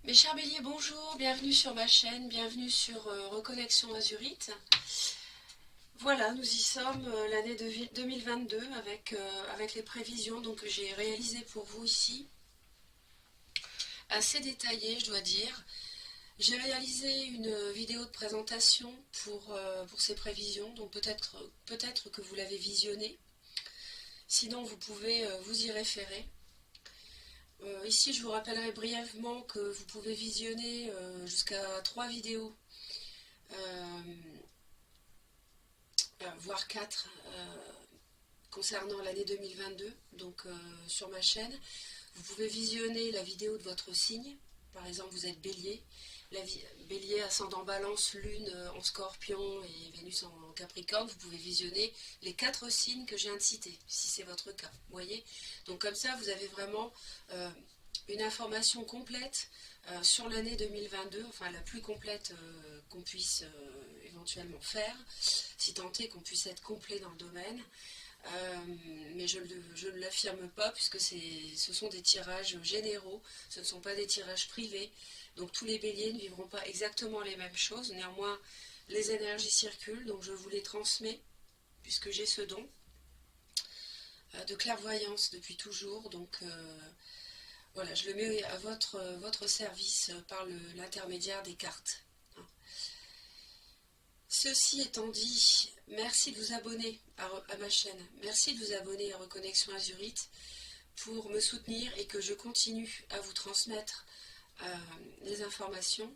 Mes chers béliers, bonjour, bienvenue sur ma chaîne, bienvenue sur Reconnexion Azurite. Voilà, nous y sommes, l'année 2022 avec les prévisions que j'ai réalisées pour vous ici. Assez détaillées, je dois dire. J'ai réalisé une vidéo de présentation pour ces prévisions, donc peut-être que vous l'avez visionnée. Sinon, vous pouvez vous y référer. Ici, je vous rappellerai brièvement que vous pouvez visionner jusqu'à 3 vidéos, voire 4, concernant l'année 2022, sur ma chaîne. Vous pouvez visionner la vidéo de votre signe. Par exemple, vous êtes bélier. Bélier, ascendant balance, lune en scorpion et Vénus en capricorne. Vous pouvez visionner les 4 signes que je viens de citer, si c'est votre cas. Vous voyez. Donc comme ça, vous avez vraiment une information complète sur l'année 2022, enfin la plus complète qu'on puisse éventuellement faire, si tant est qu'on puisse être complet dans le domaine. Mais je ne l'affirme pas puisque ce sont des tirages généraux, ce ne sont pas des tirages privés. Donc tous les béliers ne vivront pas exactement les mêmes choses. Néanmoins, les énergies circulent, donc je vous les transmets puisque j'ai ce don de clairvoyance depuis toujours. Donc voilà, je le mets à votre service par l'intermédiaire des cartes. Ceci étant dit, merci de vous abonner à ma chaîne, merci de vous abonner à Reconnexion Azurite pour me soutenir et que je continue à vous transmettre les informations.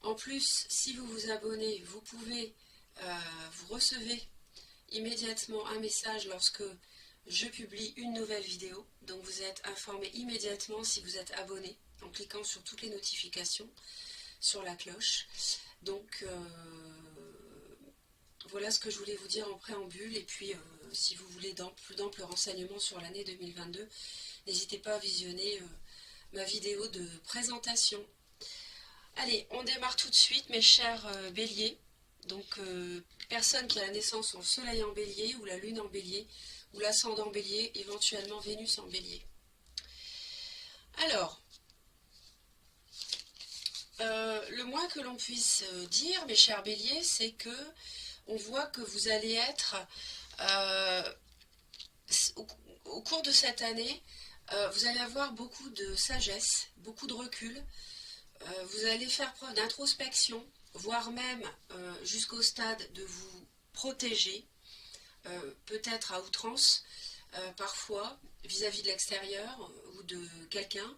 En plus, si vous vous abonnez, vous recevez immédiatement un message lorsque je publie une nouvelle vidéo. Donc vous êtes informé immédiatement si vous êtes abonné en cliquant sur toutes les notifications, sur la cloche. Donc voilà ce que je voulais vous dire en préambule. Et puis si vous voulez plus d'amples renseignements sur l'année 2022, n'hésitez pas à visionner ma vidéo de présentation. Allez, on démarre tout de suite, mes chers béliers. Donc personne qui a la naissance en soleil en bélier ou la lune en bélier ou l'ascendant bélier, éventuellement Vénus en bélier. Alors, le moins que l'on puisse dire, mes chers béliers, c'est que on voit que vous allez être, euh, au cours de cette année, vous allez avoir beaucoup de sagesse, beaucoup de recul. Vous allez faire preuve d'introspection, voire même jusqu'au stade de vous protéger, peut-être à outrance, parfois vis-à-vis de l'extérieur ou de quelqu'un,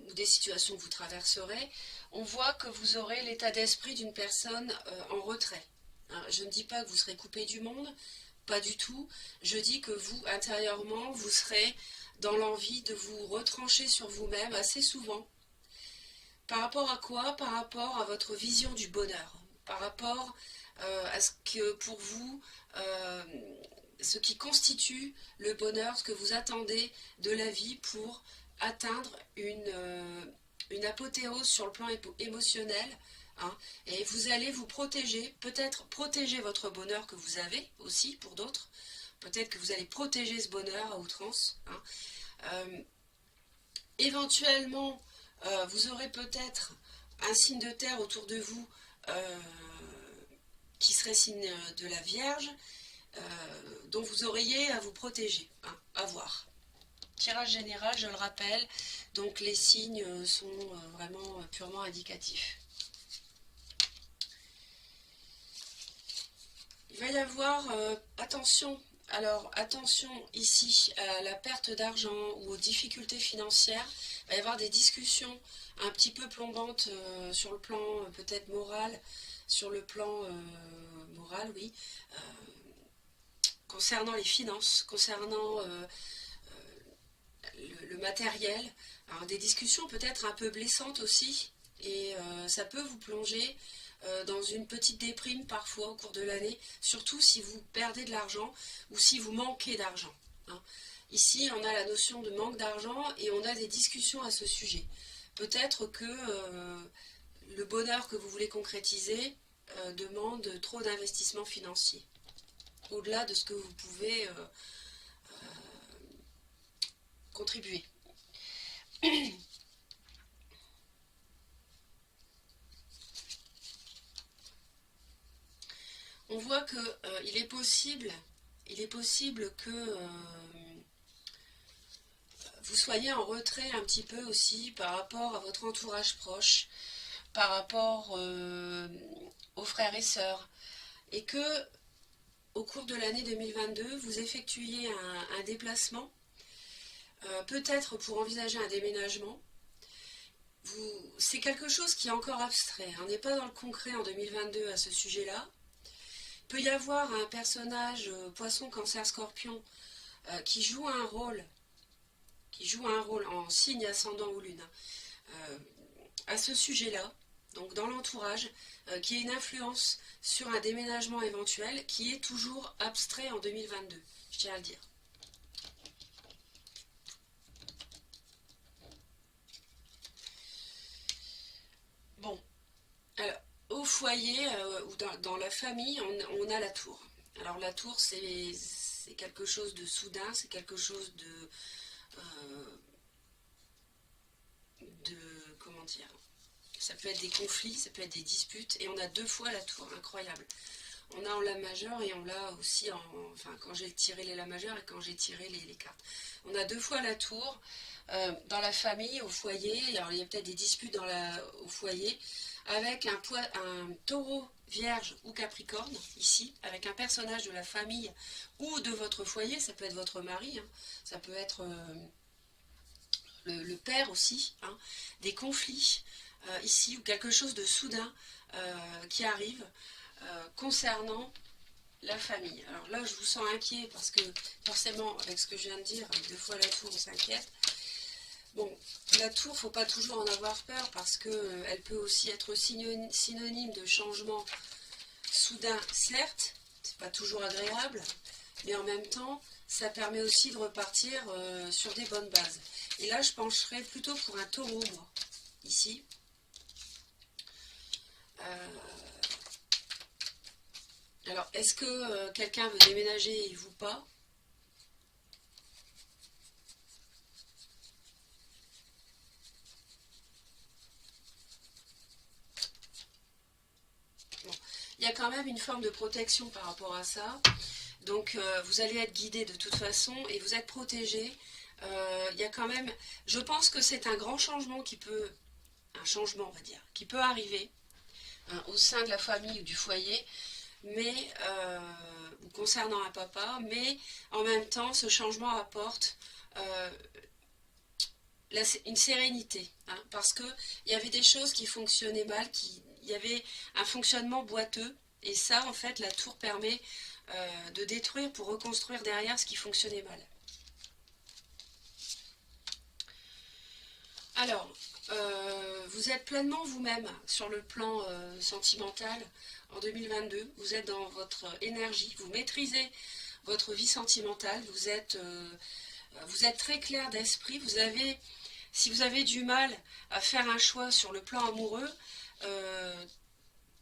ou des situations que vous traverserez. On voit que vous aurez l'état d'esprit d'une personne en retrait. Hein, je ne dis pas que vous serez coupé du monde, pas du tout. Je dis que vous, intérieurement, vous serez dans l'envie de vous retrancher sur vous-même assez souvent. Par rapport à quoi? Par rapport à votre vision du bonheur. Par rapport à ce que pour vous, ce qui constitue le bonheur, ce que vous attendez de la vie pour atteindre une apothéose sur le plan émotionnel. Hein, et vous allez vous protéger, peut-être protéger votre bonheur que vous avez aussi pour d'autres. Peut-être que vous allez protéger ce bonheur à outrance. Hein. Éventuellement, vous aurez peut-être un signe de terre autour de vous qui serait signe de la Vierge, dont vous auriez à vous protéger, hein, à voir. Tirage général, je le rappelle, donc les signes sont vraiment purement indicatifs. Il va y avoir, attention, alors attention ici à la perte d'argent ou aux difficultés financières. Il va y avoir des discussions un petit peu plombantes sur le plan peut-être moral, sur le plan moral, oui, concernant les finances, concernant le matériel. Alors, des discussions peut-être un peu blessantes aussi, et ça peut vous plonger dans une petite déprime parfois au cours de l'année, surtout si vous perdez de l'argent ou si vous manquez d'argent. Hein. Ici, on a la notion de manque d'argent et on a des discussions à ce sujet. Peut-être que le bonheur que vous voulez concrétiser demande trop d'investissement financier, au-delà de ce que vous pouvez contribuer. On voit que il est possible que vous soyez en retrait un petit peu aussi par rapport à votre entourage proche, par rapport aux frères et sœurs, et que au cours de l'année 2022, vous effectuiez un déplacement, peut-être pour envisager un déménagement. C'est quelque chose qui est encore abstrait. On n'est pas dans le concret en 2022 à ce sujet-là. Il peut y avoir un personnage poisson, cancer, scorpion qui joue un rôle, en signe ascendant ou lune, euh, à ce sujet-là, donc dans l'entourage, qui a une influence sur un déménagement éventuel qui est toujours abstrait en 2022, je tiens à le dire. Bon, alors, au foyer ou dans la famille, on a la tour. Alors la tour, c'est quelque chose de soudain, c'est quelque chose euh, de comment dire, ça peut être des conflits, ça peut être des disputes, et on a deux fois la tour, incroyable. On a en La majeure et on l'a aussi enfin, quand j'ai tiré les La majeure et quand j'ai tiré les cartes. On a deux fois la tour dans la famille, au foyer. Alors il y a peut-être des disputes au foyer avec un taureau vierge ou capricorne, ici, avec un personnage de la famille ou de votre foyer. Ça peut être votre mari, hein, ça peut être le père aussi, hein, des conflits ici ou quelque chose de soudain qui arrive concernant la famille. Alors là, je vous sens inquiet parce que forcément, avec ce que je viens de dire, deux fois la tour, on s'inquiète. Bon, la tour, faut pas toujours en avoir peur parce que elle peut aussi être synonyme de changement soudain, certes, c'est pas toujours agréable, mais en même temps, ça permet aussi de repartir sur des bonnes bases. Et là, je pencherais plutôt pour un taureau, moi, ici. Alors, est-ce que quelqu'un veut déménager et vous pas? Bon. Il y a quand même une forme de protection par rapport à ça. Donc, vous allez être guidé de toute façon et vous êtes protégé. Il y a quand même... Je pense que c'est un grand changement un changement, on va dire, qui peut arriver hein, au sein de la famille ou du foyer, mais concernant un papa, mais en même temps, ce changement apporte euh, une sérénité, hein, parce que il y avait des choses qui fonctionnaient mal, il y avait un fonctionnement boiteux, et ça, en fait, la tour permet de détruire pour reconstruire derrière ce qui fonctionnait mal. Alors, vous êtes pleinement vous-même sur le plan sentimental en 2022. Vous êtes dans votre énergie, vous maîtrisez votre vie sentimentale, vous êtes très clair d'esprit. Si vous avez du mal à faire un choix sur le plan amoureux, euh,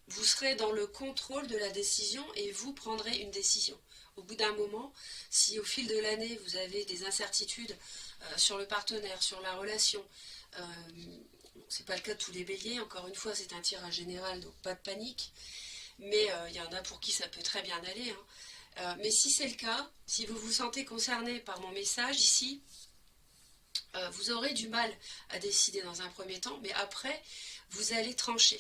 vous serez dans le contrôle de la décision et vous prendrez une décision. Au bout d'un moment, si au fil de l'année vous avez des incertitudes sur le partenaire, sur la relation, euh, c'est pas le cas de tous les béliers, encore une fois c'est un tirage général donc pas de panique, mais il y en a pour qui ça peut très bien aller. Hein. Mais si c'est le cas, si vous vous sentez concerné par mon message ici, vous aurez du mal à décider dans un premier temps, mais après vous allez trancher.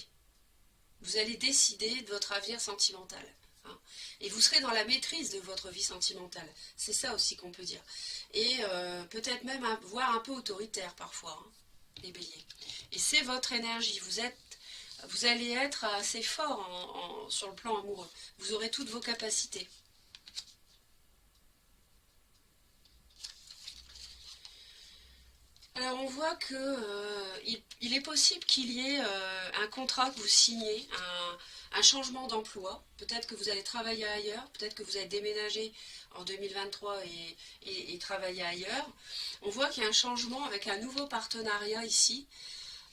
Vous allez décider de votre avenir sentimental. Hein, et vous serez dans la maîtrise de votre vie sentimentale. C'est ça aussi qu'on peut dire. Et peut-être même voire un peu autoritaire parfois, hein, les béliers. Et c'est votre énergie. Vous allez être assez fort sur le plan amoureux. Vous aurez toutes vos capacités. Alors on voit que il est possible qu'il y ait un contrat que vous signez, un changement d'emploi. Peut-être que vous allez travailler ailleurs, peut-être que vous allez déménager en 2023 et travailler ailleurs. On voit qu'il y a un changement avec un nouveau partenariat ici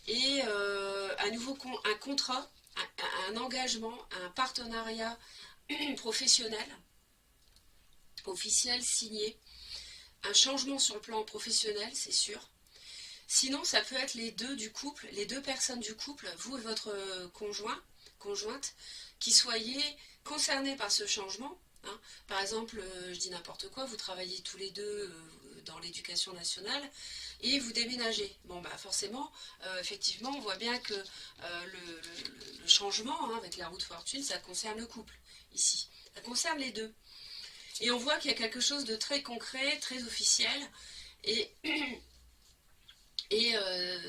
et un contrat, un engagement, un partenariat professionnel, officiel, signé. Un changement sur le plan professionnel, c'est sûr. Sinon, ça peut être les deux du couple, les deux personnes du couple, vous et votre conjointe, qui soyez concernés par ce changement. Hein. Par exemple, je dis n'importe quoi, vous travaillez tous les deux dans l'éducation nationale et vous déménagez. Bon, bah forcément, effectivement, on voit bien que le changement avec la roue de fortune, ça concerne le couple ici. Ça concerne les deux. Et on voit qu'il y a quelque chose de très concret, très officiel. Et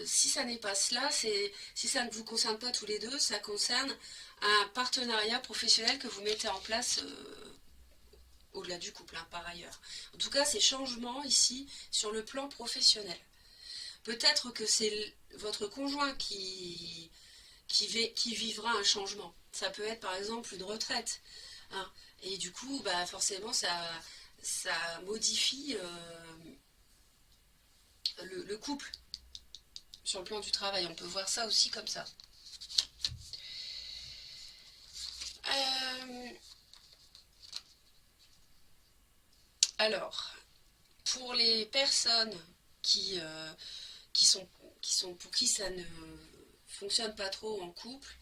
si ça n'est pas cela, si ça ne vous concerne pas tous les deux, ça concerne un partenariat professionnel que vous mettez en place au-delà du couple, hein, par ailleurs. En tout cas, ces changements ici sur le plan professionnel. Peut-être que c'est votre conjoint qui vivra un changement. Ça peut être par exemple une retraite. Hein, et du coup, bah, forcément, ça modifie le couple. Sur le plan du travail, on peut voir ça aussi comme ça. Euh, alors, pour les personnes qui, euh, pour qui ça ne fonctionne pas trop en couple,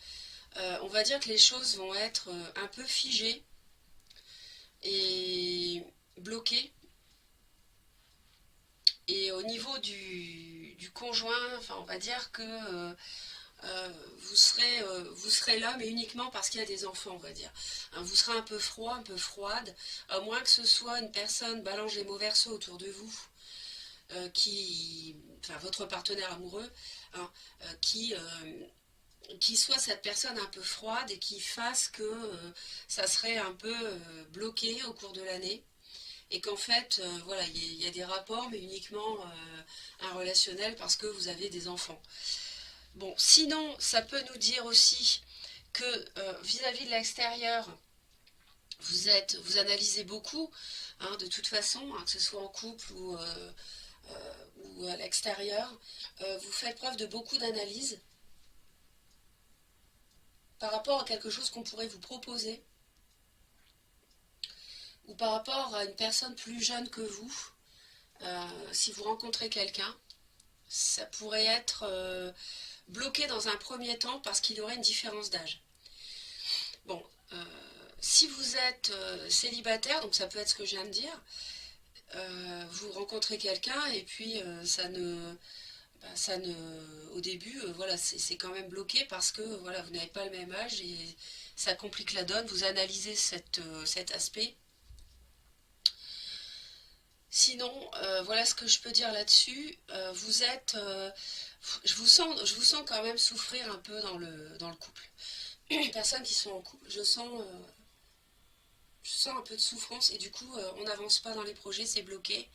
on va dire que les choses vont être un peu figées et bloquées. Et au niveau du conjoint, enfin, on va dire que vous serez là, mais uniquement parce qu'il y a des enfants, on va dire. Hein, vous serez un peu froid, un peu froide, à moins que ce soit une personne balance les mots verso autour de vous, enfin votre partenaire amoureux, hein, qui soit cette personne un peu froide et qui fasse que ça serait un peu bloqué au cours de l'année. Et qu'en fait, voilà, il y a des rapports, mais uniquement un relationnel parce que vous avez des enfants. Bon, sinon, ça peut nous dire aussi que vis-à-vis de l'extérieur, vous analysez beaucoup, hein, de toute façon, hein, que ce soit en couple ou à l'extérieur, vous faites preuve de beaucoup d'analyse par rapport à quelque chose qu'on pourrait vous proposer ou par rapport à une personne plus jeune que vous. Si vous rencontrez quelqu'un, ça pourrait être bloqué dans un premier temps parce qu'il y aurait une différence d'âge. Bon, si vous êtes célibataire, donc ça peut être ce que je viens de dire, vous rencontrez quelqu'un et puis au début, voilà, c'est quand même bloqué parce que voilà, vous n'avez pas le même âge et ça complique la donne. Vous analysez cet aspect. Sinon, voilà ce que je peux dire là-dessus. Je vous sens quand même souffrir un peu dans le couple. Les personnes qui sont en couple, je sens un peu de souffrance et du coup, on n'avance pas dans les projets, c'est bloqué.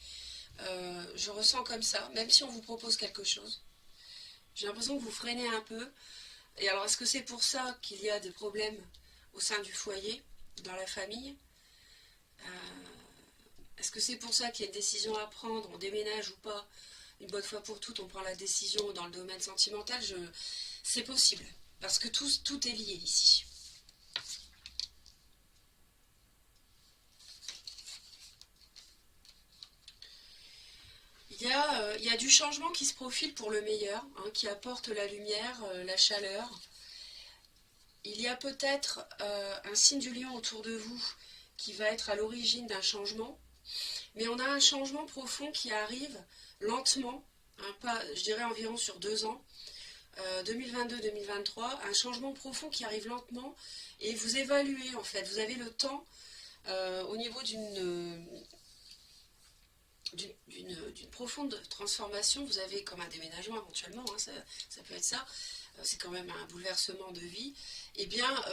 Je ressens comme ça, même si on vous propose quelque chose. J'ai l'impression que vous freinez un peu. Et alors, est-ce que c'est pour ça qu'il y a des problèmes au sein du foyer, dans la famille? Est-ce que c'est pour ça qu'il y a une décision à prendre, on déménage ou pas? Une bonne fois pour toutes, on prend la décision dans le domaine sentimental. C'est possible, parce que tout est lié ici. Il y a du changement qui se profile pour le meilleur, hein, qui apporte la lumière, la chaleur. Il y a peut-être un signe du lion autour de vous qui va être à l'origine d'un changement, mais on a un changement profond qui arrive lentement, hein, pas, je dirais environ sur 2 ans, 2022-2023, un changement profond qui arrive lentement et vous évaluez en fait, vous avez le temps au niveau d'une profonde transformation, vous avez comme un déménagement éventuellement, hein, ça peut être ça, c'est quand même un bouleversement de vie, et bien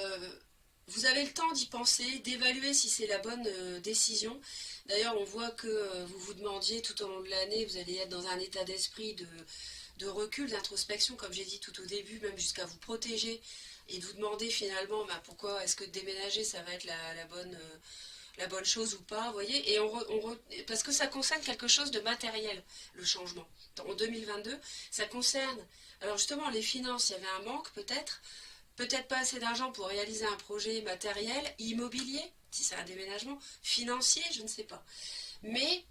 vous avez le temps d'y penser, d'évaluer si c'est la bonne décision. D'ailleurs, on voit que vous vous demandiez tout au long de l'année, vous allez être dans un état d'esprit de recul, d'introspection, comme j'ai dit tout au début, même jusqu'à vous protéger et de vous demander finalement bah, pourquoi est-ce que déménager ça va être la bonne chose ou pas, vous voyez, et parce que ça concerne quelque chose de matériel, le changement. En 2022, ça concerne, alors justement, les finances, il y avait un manque peut-être pas assez d'argent pour réaliser un projet matériel, immobilier, si c'est un déménagement, financier, je ne sais pas. Mais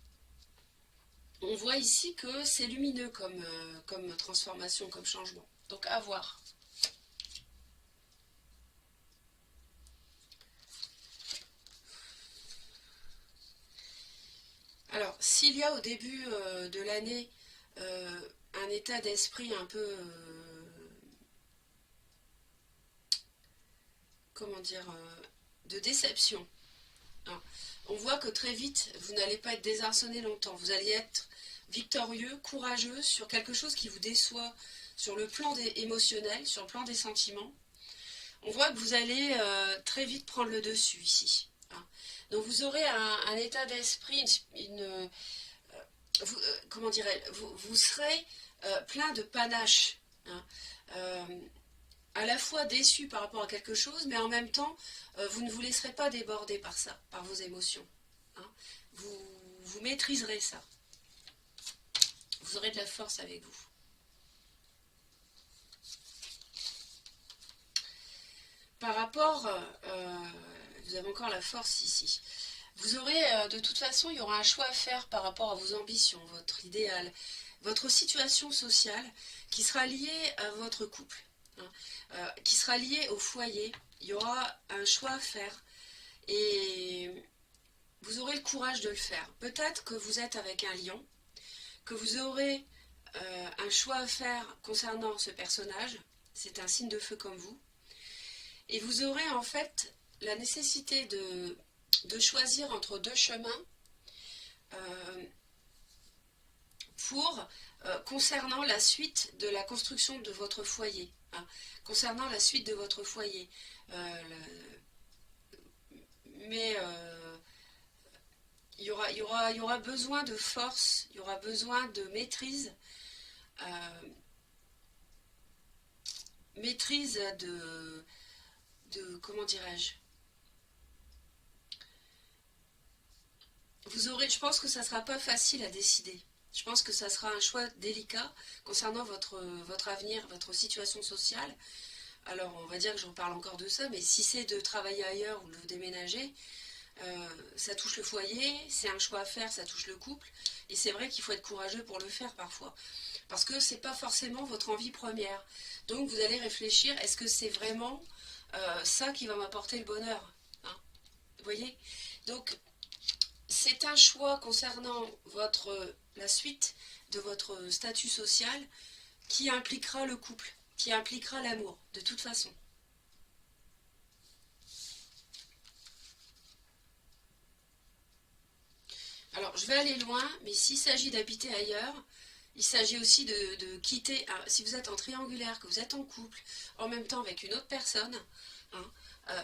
on voit ici que c'est lumineux comme transformation, comme changement. Donc à voir. Alors, s'il y a au début de l'année un état d'esprit un peu, comment dire, de déception, hein, on voit que très vite, vous n'allez pas être désarçonné longtemps. Vous allez être victorieux, courageux sur quelque chose qui vous déçoit sur le plan émotionnel, sur le plan des sentiments. On voit que vous allez très vite prendre le dessus ici, hein. Donc vous aurez un état d'esprit, comment dirais-je, vous serez plein de panache, hein. Euh, à la fois déçu par rapport à quelque chose, mais en même temps, vous ne vous laisserez pas déborder par ça, par vos émotions, hein. Vous maîtriserez ça. Vous aurez de la force avec vous. Par rapport, vous avez encore la force ici. Vous aurez, de toute façon, il y aura un choix à faire par rapport à vos ambitions, votre idéal, votre situation sociale qui sera liée à votre couple, hein, qui sera liée au foyer. Il y aura un choix à faire et vous aurez le courage de le faire. Peut-être que vous êtes avec un lion, que vous aurez un choix à faire concernant ce personnage. C'est un signe de feu comme vous. Et vous aurez en fait la nécessité de choisir entre deux chemins euh, pour concernant la suite de la construction de votre foyer, hein, concernant la suite de votre foyer. Mais il y aura besoin de force, il y aura besoin de maîtrise, euh, maîtrise de comment dirais-je, vous aurez, je pense que ça ne sera pas facile à décider. Je pense que ça sera un choix délicat concernant votre avenir, votre situation sociale. Alors, on va dire que j'en parle encore de ça, mais si c'est de travailler ailleurs ou de déménager, ça touche le foyer, c'est un choix à faire, ça touche le couple. Et c'est vrai qu'il faut être courageux pour le faire parfois. Parce que c'est pas forcément votre envie première. Donc, vous allez réfléchir, est-ce que c'est vraiment ça qui va m'apporter le bonheur, hein? Vous voyez? Donc, c'est un choix concernant la suite de votre statut social qui impliquera le couple, qui impliquera l'amour, de toute façon. Alors, je vais aller loin, mais s'il s'agit d'habiter ailleurs, il s'agit aussi de quitter, si vous êtes en triangulaire, que vous êtes en couple, en même temps avec une autre personne, hein,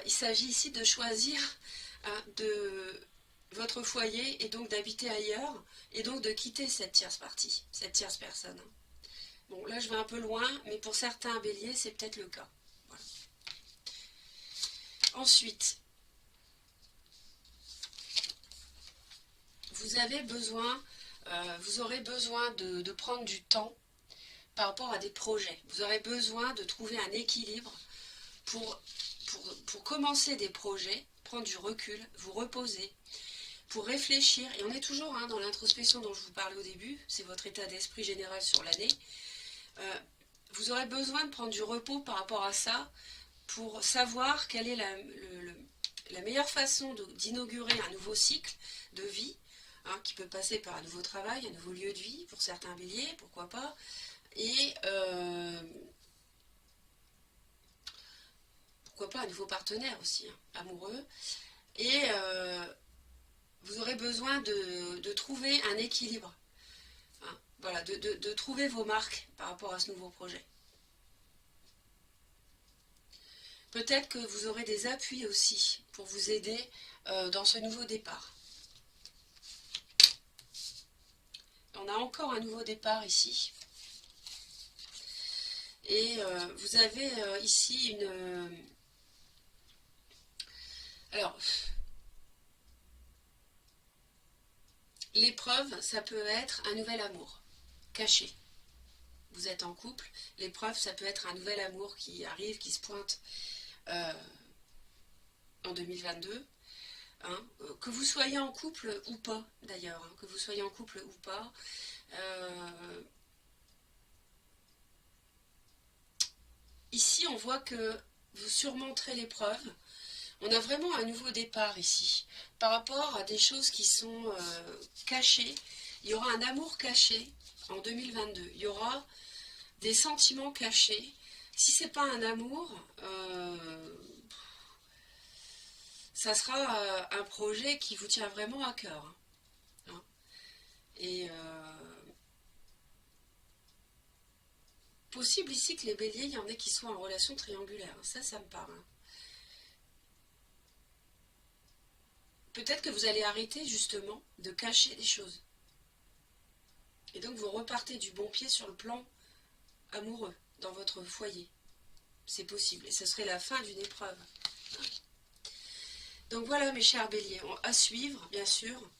il s'agit ici de choisir, hein, de votre foyer et donc d'habiter ailleurs et donc de quitter cette tierce partie, cette tierce personne. Bon, là je vais un peu loin, mais pour certains béliers, c'est peut-être le cas. Voilà. Ensuite, vous aurez besoin de prendre du temps par rapport à des projets. Vous aurez besoin de trouver un équilibre pour, pour commencer des projets, prendre du recul, vous reposer, pour réfléchir. Et on est toujours, hein, dans l'introspection dont je vous parlais au début, c'est votre état d'esprit général sur l'année. Vous aurez besoin de prendre du repos par rapport à ça pour savoir quelle est la meilleure façon d'inaugurer un nouveau cycle de vie, hein, qui peut passer par un nouveau travail, un nouveau lieu de vie, pour certains béliers, pourquoi pas, et pourquoi pas un nouveau partenaire aussi, hein, amoureux, et vous aurez besoin de trouver un équilibre, hein, voilà, de trouver vos marques par rapport à ce nouveau projet. Peut-être que vous aurez des appuis aussi pour vous aider dans ce nouveau départ. On a encore un nouveau départ ici. Et vous avez ici une... alors, l'épreuve, ça peut être un nouvel amour, caché. Vous êtes en couple, l'épreuve, ça peut être un nouvel amour qui arrive, qui se pointe en 2022. hein, que vous soyez en couple ou pas d'ailleurs, hein, que vous soyez en couple ou pas. Euh, Ici, on voit que vous surmonterez l'épreuve. On a vraiment un nouveau départ ici. Par rapport à des choses qui sont cachées, il y aura un amour caché en 2022. Il y aura des sentiments cachés. Si c'est pas un amour, ça sera un projet qui vous tient vraiment à cœur, hein. Et possible ici que les béliers, il y en ait qui soient en relation triangulaire. Ça me parle. Peut-être que vous allez arrêter justement de cacher les choses. Et donc vous repartez du bon pied sur le plan amoureux dans votre foyer. C'est possible. Et ce serait la fin d'une épreuve. Donc voilà mes chers béliers, à suivre bien sûr.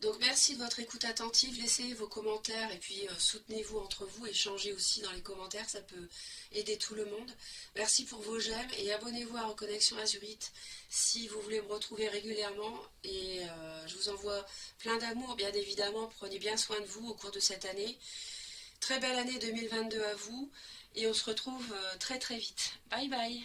Donc merci de votre écoute attentive, laissez vos commentaires et puis soutenez-vous entre vous, échangez aussi dans les commentaires, ça peut aider tout le monde. Merci pour vos j'aime et abonnez-vous à Reconnexion Azurite si vous voulez me retrouver régulièrement et je vous envoie plein d'amour bien évidemment, prenez bien soin de vous au cours de cette année. Très belle année 2022 à vous et on se retrouve très très vite. Bye bye.